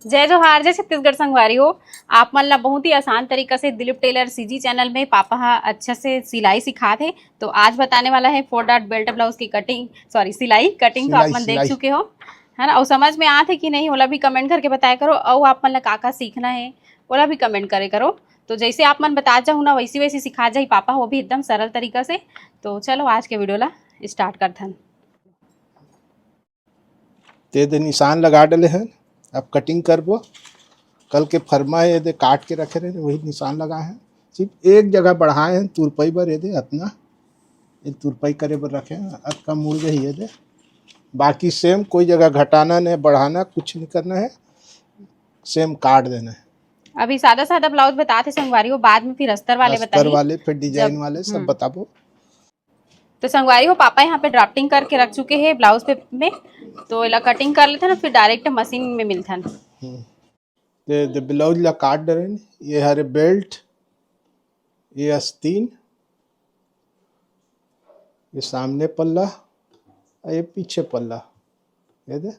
जय जोहार, जय छत्तीसगढ़ संगवारी हो। आप मन ला बहुत ही आसान तरीका से दिलीप टेलर सीजी चैनल में पापा हा अच्छा से सिलाई सिखा थे। तो आज बताने वाला है 4 डॉट बेल्ट ब्लाउज की कटिंग, सॉरी सिलाई कटिंग। तो आप सिलाई मन देख सिलाई चुके हो, है ना। और समझ में आते कि नहीं ओला भी कमेंट करके बताया करो। और आप मन ला का सीखना है ओला भी कमेंट करे करो। तो जैसे आप मन बता जाओ ना वैसी वैसी सिखा जाई पापा, वो भी एकदम सरल तरीका से। तो चलो आज के वीडियो ला स्टार्ट करथन। ते दे निशान लगा डले हैं। अब कटिंग करबो। कल के फरमा है दे काट के रखे रहे वही निशान लगाए हैं। सिर्फ एक जगह बढ़ाए हैं तुरपई बर दे अतना ये तुरपई करे बर रखे हैं। अब का मुड़ गई है दे। बाकी सेम कोई जगह घटाना नहीं बढ़ाना कुछ नहीं करना है, सेम काट देना है। अभी सादा सादा ब्लाउज बताते संगवारी हो, बाद में फिर अस्तर वाले अस्तर बताही वाले फिर डिजाइन जब। वाले सब बताबो। तो संगवारी हो पापा यहाँ पे ड्राफ्टिंग करके रख चुके हैं ब्लाउज पे में। तो इला कटिंग कर लेते ना, फिर डायरेक्ट मशीन में मिलता। दे ब्लाउज ला काट डरे ये हरे बेल्ट, ये आस्तीन, ये सामने पल्ला और ये पीछे पल्ला। ये दे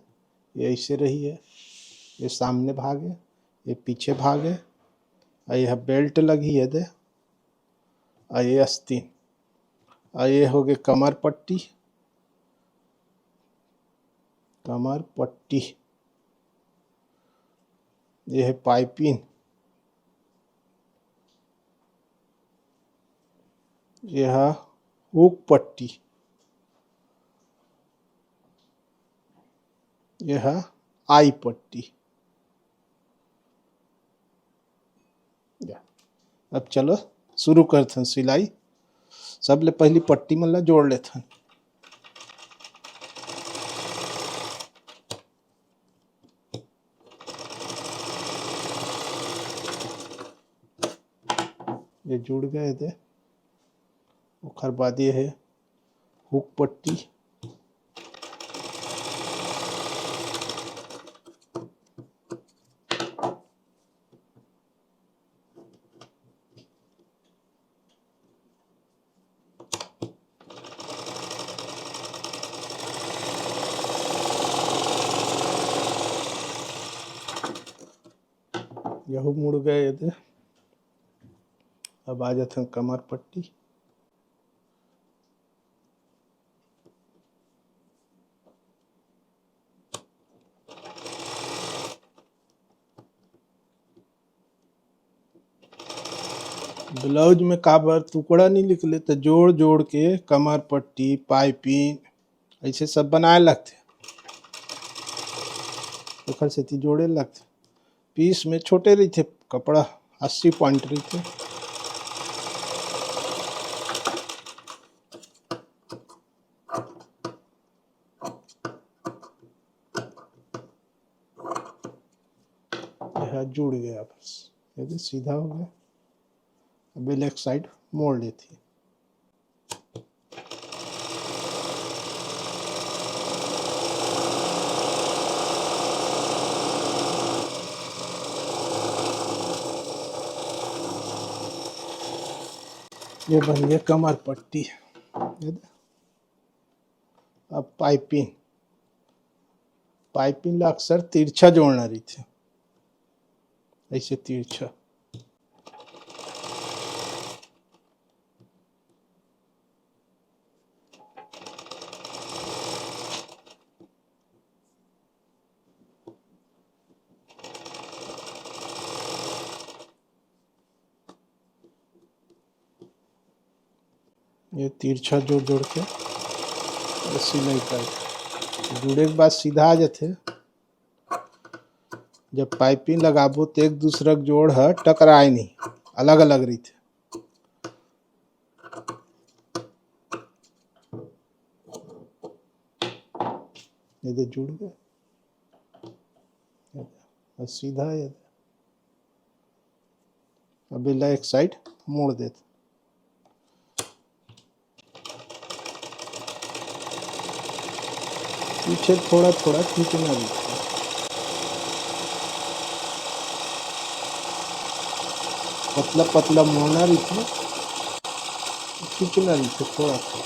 ये ऐसे रही है। ये सामने भाग है, ये पीछे भाग है और यह बेल्ट लगी है दे। और ये आस्तीन और ये हो गए कमर पट्टी, कमर पट्टी। ये है पाइपिंग, यह हुक पट्टी, यह आई पट्टी। अब चलो शुरू करथन सिलाई। सबले पहली पट्टी मन ला जोड़ लेथन। ये जुड़ गए थे। ओखर बाद ये है हुक पट्टी, यहू मुड़ गए थे। अब आ जाते कमर पट्टी। ब्लाउज में काबर टुकड़ा नहीं निकले तो जोड़ जोड़ के कमर पट्टी पाइपिंग ऐसे सब बनाए लगते। ओखर सेती जोड़े लगते। पीस में छोटे रही थे कपड़ा 80 पॉइंट रही थे। यह जुड़ गया बस, ये सीधा हो गया। अब लेग साइड मोड़ लेती। ये बन गया कमर पट्टी। अब पाइपिंग, पाइपिंग ला अक्सर तिरछा जोड़ना रही थे, ऐसे तिरछा। ये तिरछा जोड़ जोड़ के सिलाई कर जुड़े के बाद सीधा आ जाते। जब पाइपिंग लगाबो तो एक दूसरा जोड़ है टकराए नहीं, अलग अलग रही थे। ये जुड़ गए सीधा है। अब एक साइड मोड़ देते। पीछे थोड़ा थोड़ा खींचना भी, पतला पतला मोड़ना भी थे, खींचना भी थे थोड़ा थोड़ा।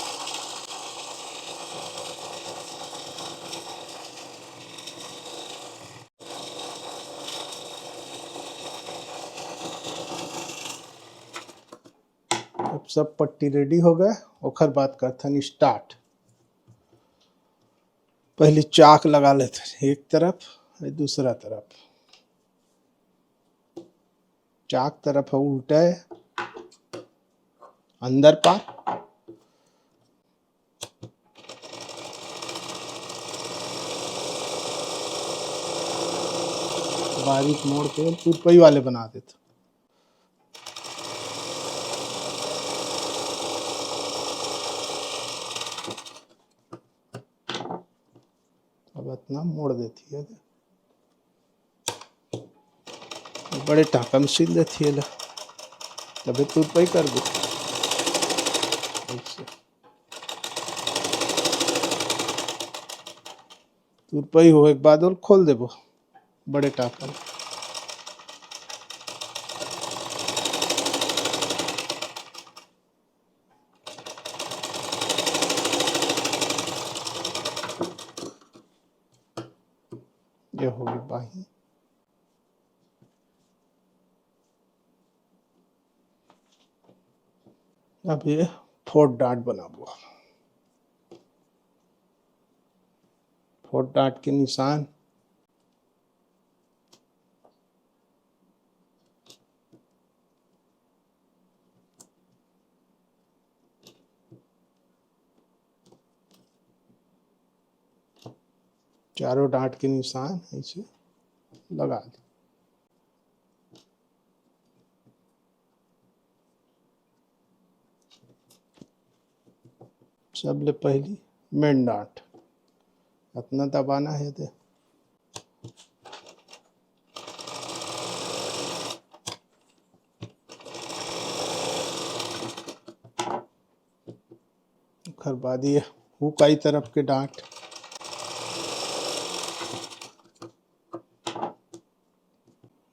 अब सब पट्टी रेडी हो गए, ओकर बाद करथन स्टार्ट। पहले चाक लगा लेते एक तरफ दूसरा तरफ, चाक तरफ है उल्टा है अंदर पार, बारीक मोड़ के तुरपई वाले बना देते। अब इतना मोड़ देती है, बड़े टाका में सील देती है, तभी तुरपई कर दो। तुरपई हो एक बाद और खोल देबो बड़े टाका में। ये होगी बाही। अब ये फोर्थ डार्ट बनाबो। फोर्थ डार्ट के निशान चारों डार्ट के निशान ऐसे लगा दे। सबले पहली मेन डार्ट इतना दबाना है दे। ओकर बाद ये हुकाई तरफ के डांट,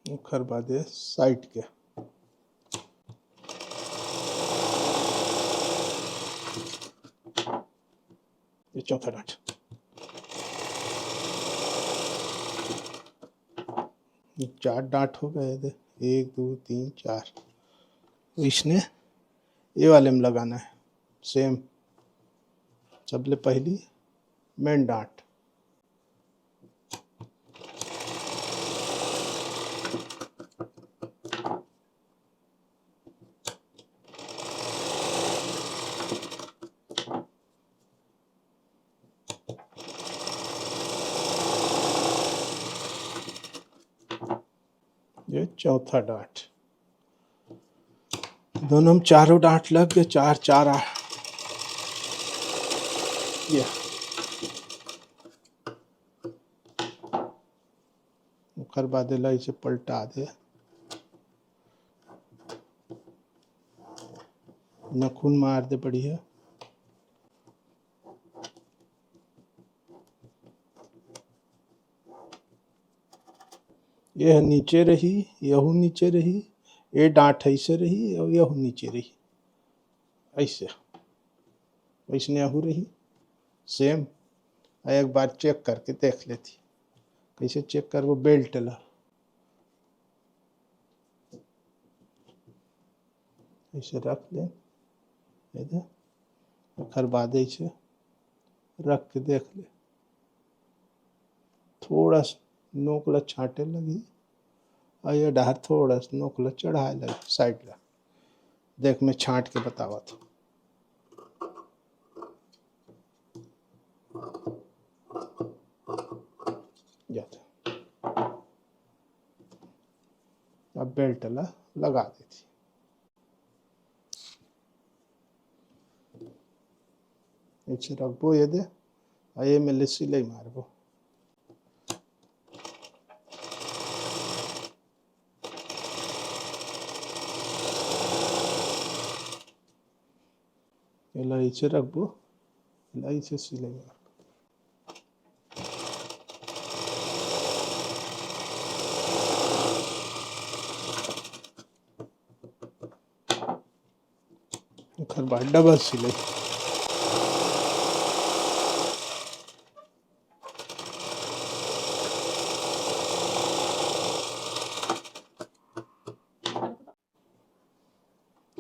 ओकर बाद ये साइड के, ये चौथा डांट। ये 4 डांट हो गए थे, 1 2 3 4। इसने ये वाले में लगाना है सेम। सबले पहली मेन डांट, ये चौथा डांट। दोनों में चारों डांट लग गए, 4 4 ये ओकर बाद इसे पलटा दे। नखून मार दे बढ़िया। यह नीचे रही, यहू नीचे रही, ये डांट ऐसे रही और यहू नीचे रही, ऐसे वैसने यहू रही सेम। एक बार चेक करके देख लेती। कैसे चेक कर, वो बेल्ट ला ऐसे रख ले, ओकर बाद ऐसे रख के देख ले, थोड़ा सा नोकला छाटे लगी और ये डार थोड़ा सा नोकला चढ़ाए लगी साइड ला। देख मैं छाट के बतावा था। अब बेल्ट ला लगा देती। ऐसे रखबो ये दे, और ये में सिलाई मारबो। ऐसे रखबो, ऐसे सिलाई मारबो। ओकर बाद डबल सिलाई।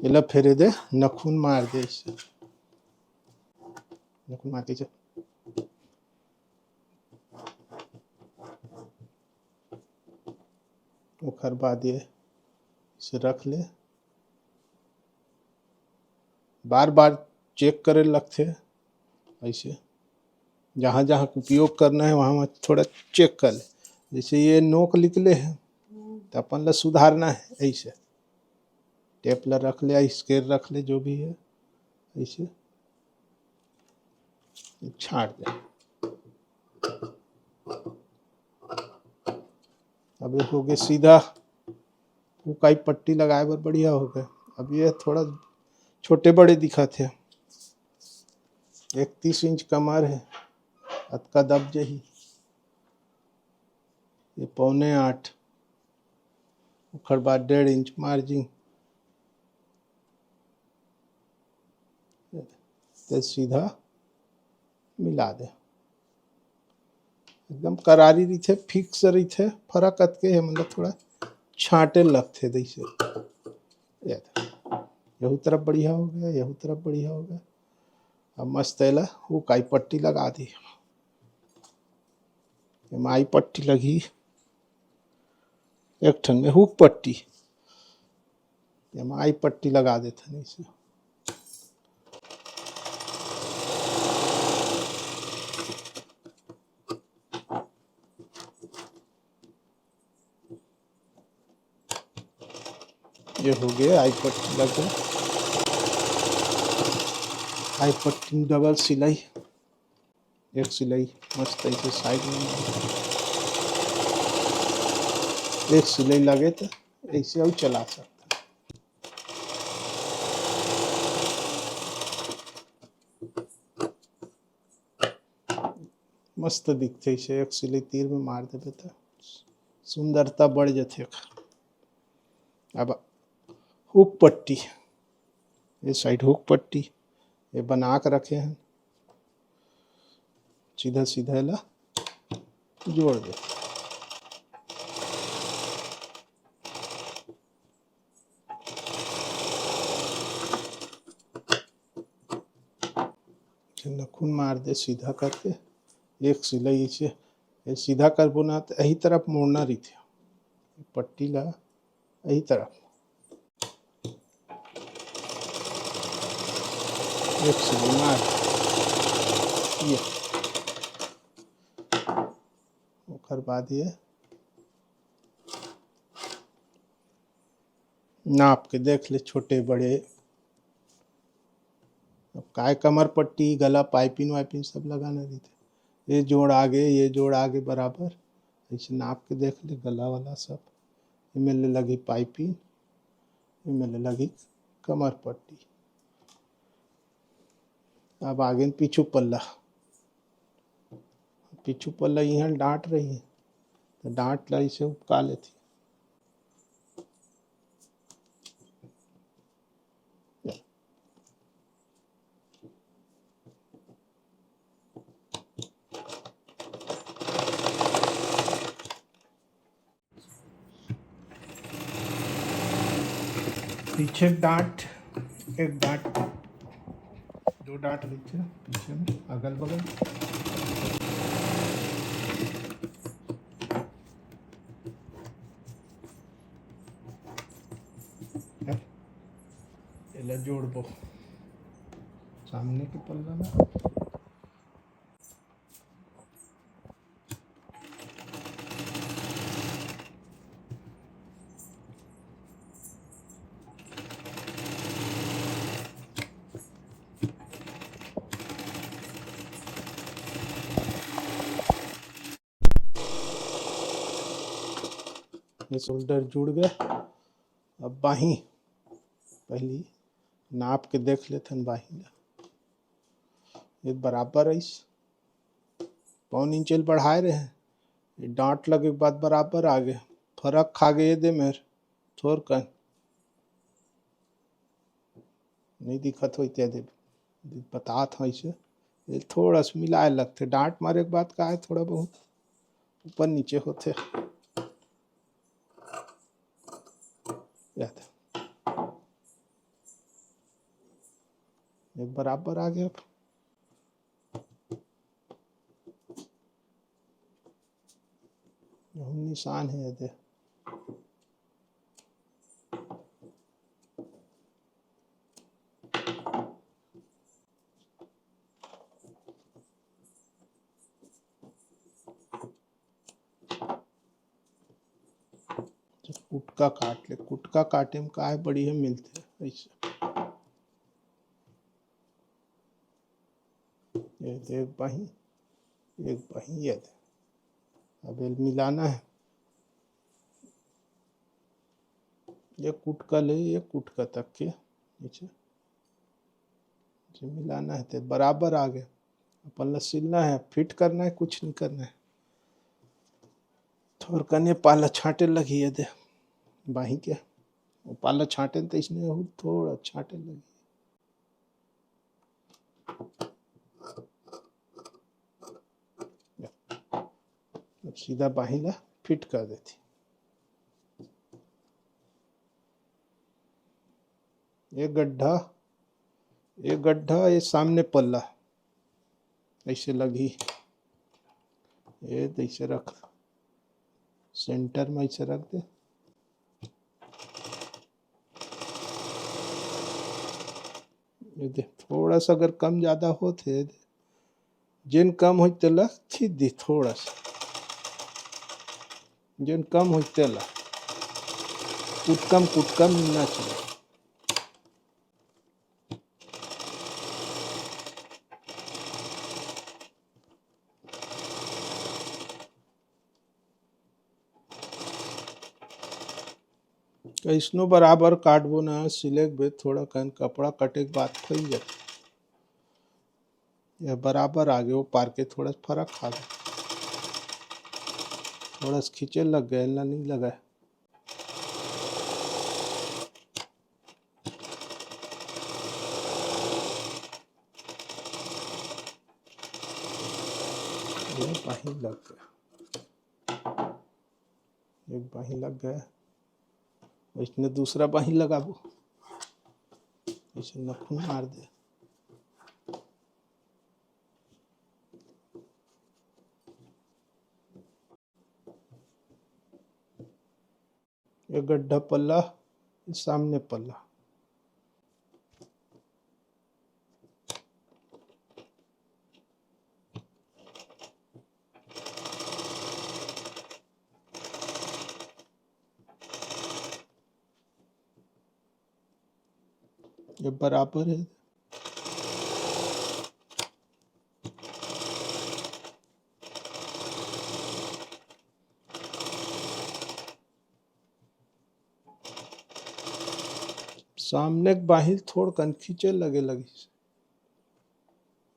इला फेरे दे नखून मार दे इसे नखून मार के ओखर बाद ये इसे रख ले बार बार चेक करे लगते ऐसे जहाँ जहाँ उपयोग करना है वहाँ थोड़ा चेक कर ले जैसे ये नोक निकले हैं तो अपन ला सुधारना है ऐसे टेप ला रख ले स्केल रख ले जो भी है ऐसे छाट दे अब ये हो गया सीधा फूकाई पट्टी लगाए बर बढ़िया हो गया। अब ये थोड़ा छोटे बड़े दिखा थे 31 इंच कमर है अतका दब जही ये 7.25 ओखर बाद 1.5 इंच मार्जिन ते सीधा मिला दे एकदम करारी रही थे फिक्स रही थे फर्क अतके है मतलब थोड़ा छांटे लगते जैसे यहू तरफ बढ़िया हो गया यहू तरफ बढ़िया हो गया। अब मस्त है वो काई पट्टी लगा दी माई पट्टी लगी एक ठन में हुक पट्टी माई पट्टी लगा देते नहीं से ये हो गया आई पट्टी लग गया आई पट्टी डबल सिलाई एक सिलाई मस्त ऐसे साइड में एक सिलाई लगे तो ऐसे और चला सकता मस्त दिखते ऐसे एक सिलाई तीर में मार देते तो सुंदरता बढ़ जाते। अब हुक पट्टी ये साइड हुक पट्टी ये बना के रखे हैं सीधा सीधा ला जोड़ दे नखून मार दे सीधा करके एक सिलाई से ये सीधा कर बोना तो यही तरफ मोड़ना रही थी पट्टी ला यही तरफ एक सिलाई मार ये ओखर बाद ये नाप के देख ले छोटे बड़े अब काय कमर पट्टी गला पाइपिंग वाइपिंग सब लगाना रही थे ये जोड़ आगे बराबर ऐसे नाप के देख ले गला वाला सब इमें लगी पाइपिंग इमें लगी कमर पट्टी। अब आगे पीछू पल्ला यहाँ डांट रही है तो डांट ला इसे उपका लेती पीछे डांट एक डांट दो डांट पीछे पीछे में अगल बगल एला जोड़ दो सामने के पल्ला में ये शोल्डर जुड़ गया। अब बाही पहली नाप के देख लेते हैं बाही ये बराबर है 1.25 इंच बढ़ाए रहे हैं ये डांट लगे के बाद बराबर आ गए फर्क खा गए दे मेरे थोड़ कन नहीं दिखत हो इत्यादि बता था ऐसे ये थोड़ा सा मिलाए लगते डांट मारे के बाद का है थोड़ा बहुत ऊपर नीचे होते याद एक बराबर आ गया। अब निशान है ये देख। कुटका काट ले, कुटका काटे में काय बढ़िया मिलते है ऐसे। ये देख बाही, एक बाही ये दे। अब ये मिलाना है। ये कुटका ले, ये कुटका तक के नीचे मिलाना है तो बराबर आ गया। अपन सिलना है, फिट करना है, कुछ नहीं करना है। थोड़ा कने पाला छाटे लगी है दे बाही के, वो पाला छाटे तो इसने थोड़ा छाटे लगी। अब सीधा बाही ला फिट कर देती। एक गड्ढा ये सामने पल्ला ऐसे लगी। ये ऐसे रख, सेंटर में ऐसे रख दे। ये दे थोड़ा सा अगर कम ज्यादा हो थे जिन कम हो तेला खींच दी थोड़ा सा, जिन कम हो तेला कुटकम ना चाहिए। कैसनो बराबर काटबो ना सिलेक बे थोड़ा कन कपड़ा कटे के बाद फैल जाए। यह बराबर आ गए, वो पार के थोड़ा फर्क खा गया, थोड़ा खींचे लग गए ना नहीं लगा। ये बाही लग गया, एक बाही लग गया। इसने दूसरा बाही लगाबो, ऐसे नखून मार दे। ये गड्ढा पल्ला, सामने पल्ला। ये बराबर है। सामने बाहिर थोड़ कन खींचे लगी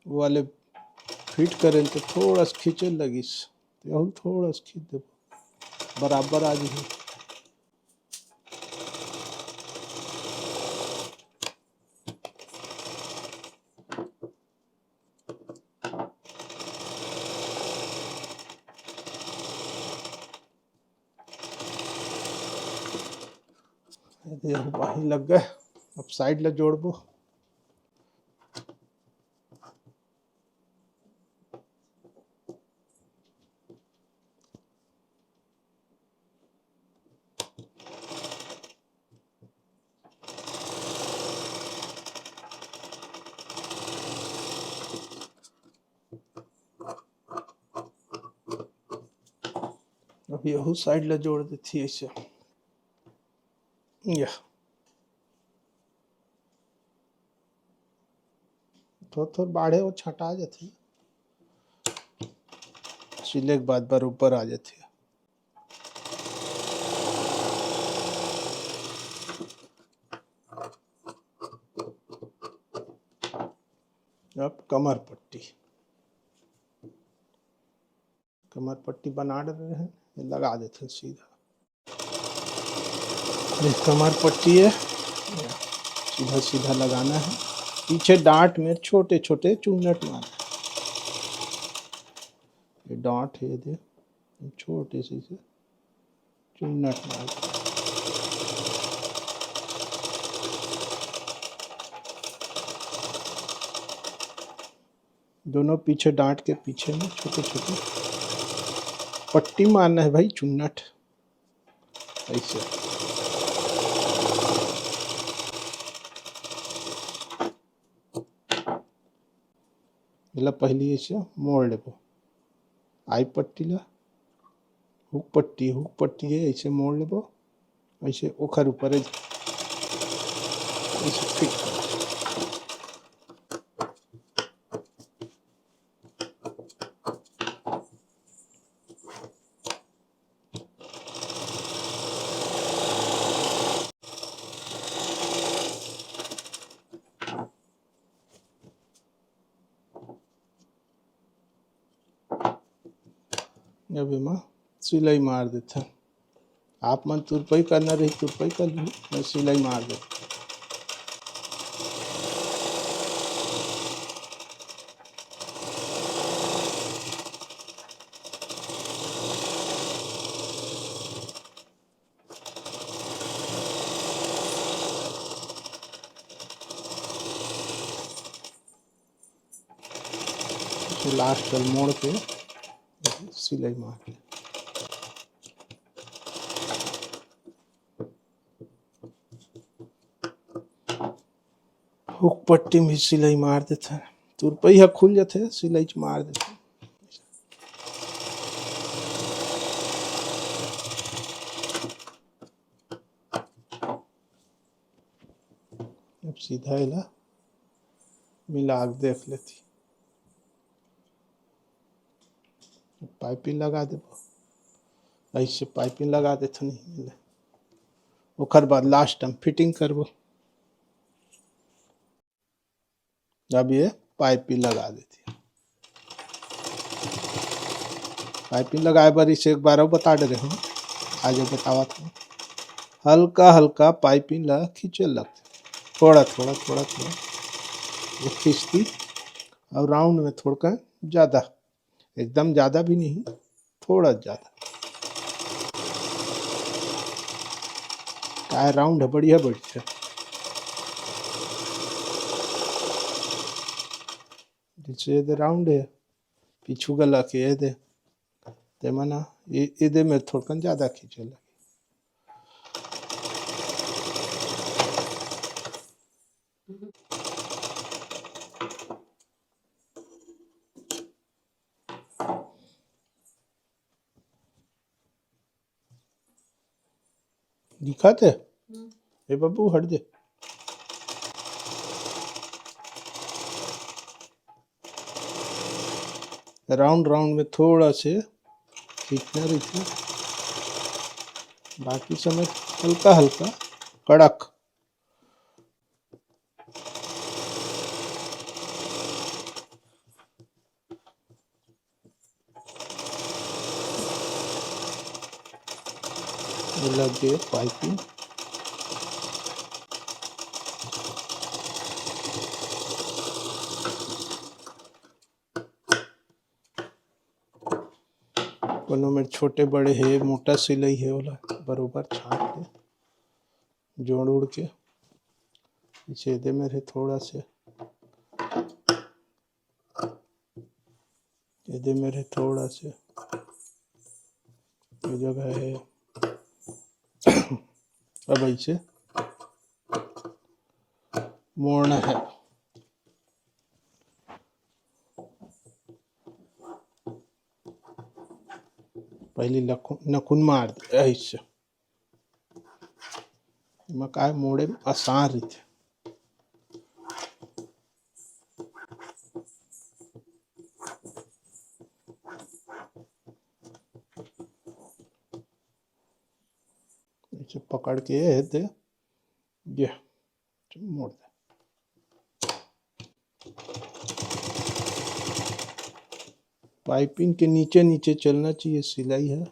वो वाले फिट करें तो थोड़ा सा खींचे लगी, यही थोड़ा सा खींच दे बराबर आ जाए। बाही लग गए, अब साइड ला जोड़बो। अब यहू साइड ला जोड़ देती ऐसे। या थोड़ा बाढ़े वो छटा जाती, सिले के बाद बराबर आ जाती है। अब कमर पट्टी बना रहे हैं, लगा देते हैं सीधा। ये कमर पट्टी है, सीधा सीधा लगाना है। पीछे डांट में छोटे छोटे चुन्नट मारना है। ये डांट है, दे छोटे से चुन्नट मार। दोनों पीछे डांट के पीछे में छोटे छोटे पट्टी मारना है भाई, चुन्नट ऐसे। એટલે पहली ऐसे मोड़ लेबो, आई पट्टी ला हुक पट्टी है ऐसे मोड़ लेबो, ऐसे ओखर ऊपर ऐसे फिट कर। अब एमा सिलाई मार देते हैं। आप मन तुरपाई करना रही तुरपाई कर ली, मैं सिलाई मार दे। लास्ट तल मोड़ के सिलाई मार के हुक पट्टी में सिलाई मार देते हैं। तुरपाई है खुल जाते हैं, सिलाई मार देते हैं। अब सीधा इला मिला के देख लेती, पाइपिंग लगा दे, ऐसे पाइपिंग लगा देते नहीं मिले। ओकर बाद लास्ट टाइम फिटिंग करबो। अब ये पाइपिंग लगा देती है। पाइपिंग लगाए बार इसे एक बार बता दे रहे हूँ, आज बतावा था। हल्का हल्का पाइपिंग ला खींचे लगते, थोड़ा थोड़ा थोड़ा थोड़ा ये खींचती, और राउंड में थोड़ा ज़्यादा, एकदम ज़्यादा भी नहीं, थोड़ा ज़्यादा। काय राउंड है बढ़िया बढ़िया, जैसे ये राउंड है पीछू गला के ये दे ते मना ये में थोड़ा ज़्यादा खींचे लगे। दिखाते ए बाबू हट दे। राउंड राउंड में थोड़ा से खींचना रहती, बाकी समय हल्का हल्का कड़क। लग गए पाइपिंग। कोनो में छोटे बड़े है, मोटा सिलाई है वाला बरोबर छाट के जोड़ उड़ के छेदे में रहे थोड़ा से, छेदे में रहे थोड़ा से ये जगह है। अब ऐसे मोड़ना है। पहले नखुन मार दे ऐसे, मकाय मोड़े में आसान रहते। ऐसे पकड़ के दे ये मोड़ दे। पाइपिंग के नीचे नीचे चलना चाहिए, सिलाई है।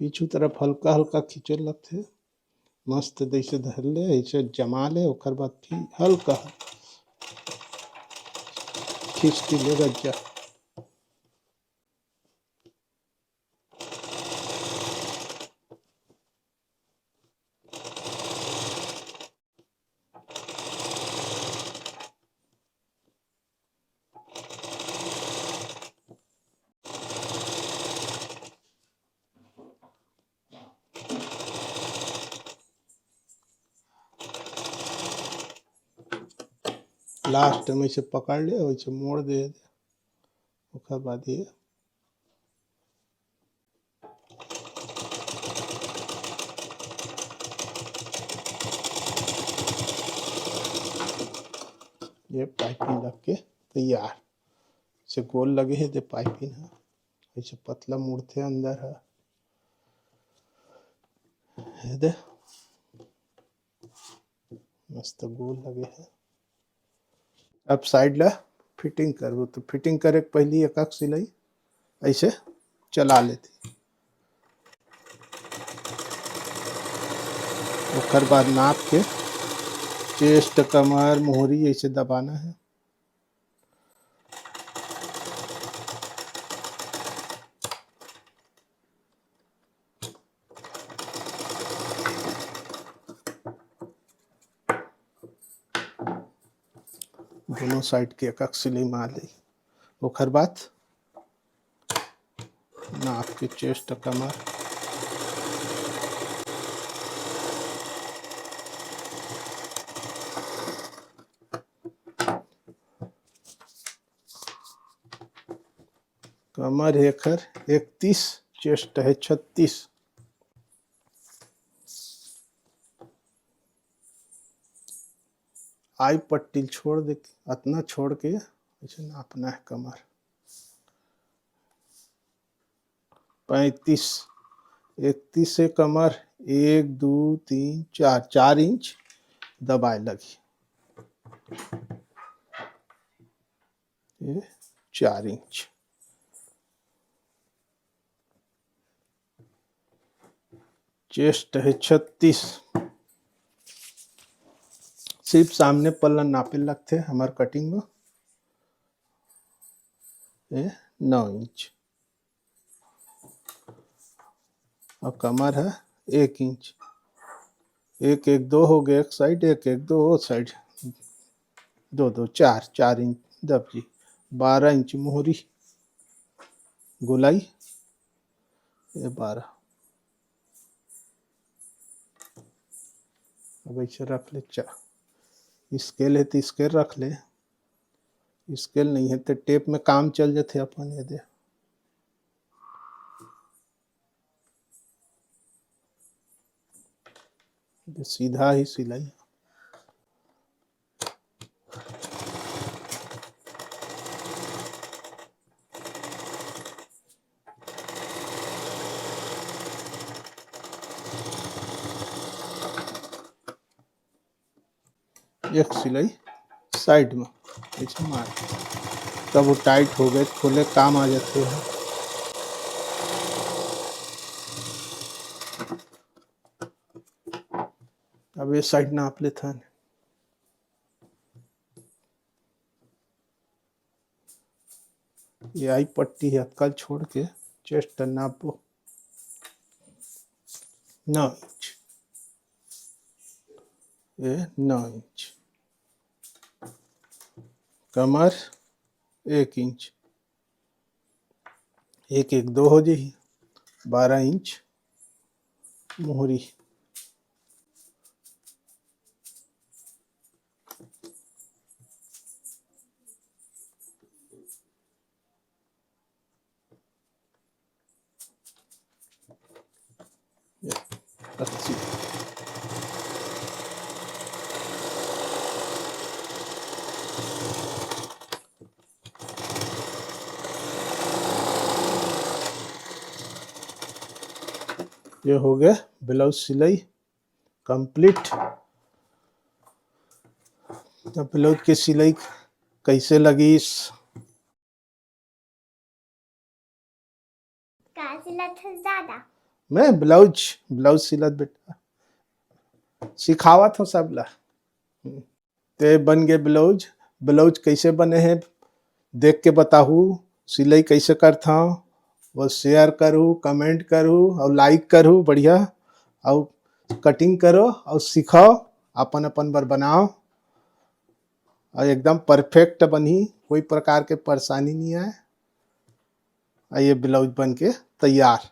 पीछू तरफ हल्का हल्का खींचे लगते, मस्त जैसे धर ले ऐसे जमा ले, ओकर बाद फिर हल्का खींच के ले गज्जा। लास्ट में इसे पकड़ ले, वैसे मोड़ दे, ओकर बाद ये पाइपिंग लग के तैयार। से गोल लगे है, दे पाइपिंग है ऐसे पतला मुड़ते अंदर है दे, मस्त गोल लगे है। अब साइड ला फिटिंग करबो, तो फिटिंग करे के पहले एक सिलाई ऐसे चला लेती, ओकर बाद नाप के चेस्ट कमर मोहरी ऐसे दबाना है। दोनों साइड के एक सिलाई मार ली, ओकर बाद नाप के चेस्ट कमर कमर है 31, चेस्ट है 36। आई पट्टी छोड़ दे, इतना छोड़ के ऐसे नापना है कमर 35, 31 से कमर 1 2 3 4 4 इंच दबाए लगी, ये 4 इंच। चेस्ट है 36, सिर्फ सामने पल्ला नापे लगते हमारे कटिंग में, ये 9 इंच। और कमर है 1 इंच, 1 1 2 हो गए एक साइड, 1 1 2 हो साइड, 2 2 4 4 इंच दब जी। 12 इंच मोहरी गोलाई, ये 12। अब ऐसे रख ले, स्केल है तो स्केल रख ले, स्केल नहीं है तो टेप में काम चल जाते अपन। ये दे सीधा ही सिलाई, एक सिलाई साइड में ऐसे मार, तब वो टाइट हो गए, खोले काम आ जाते हैं। अब ये साइड नाप लेता है, ये आई पट्टी है, कल छोड़ के चेस्ट नापो 9 इंच, ये 9 इंच। कमर 1 इंच, 1 1 2 हो जाए, 12 इंच मोहरी। अच्छी ये हो गया ब्लाउज सिलाई कंप्लीट। तो ब्लाउज की सिलाई कैसे लगी? का सिलत है ज्यादा? मैं ब्लाउज सिलत बेटा, सिखावत हो सब ला। ते बन गए ब्लाउज। ब्लाउज कैसे बने हैं देख के बताहू, सिलाई कैसे करता हूँ वो शेयर करूँ, कमेंट करूँ और लाइक करूँ बढ़िया, और कटिंग करो और सीखो, अपन अपन बार बनाओ और एकदम परफेक्ट बनी, कोई प्रकार के परेशानी नहीं आए। और ये ब्लाउज बन के तैयार।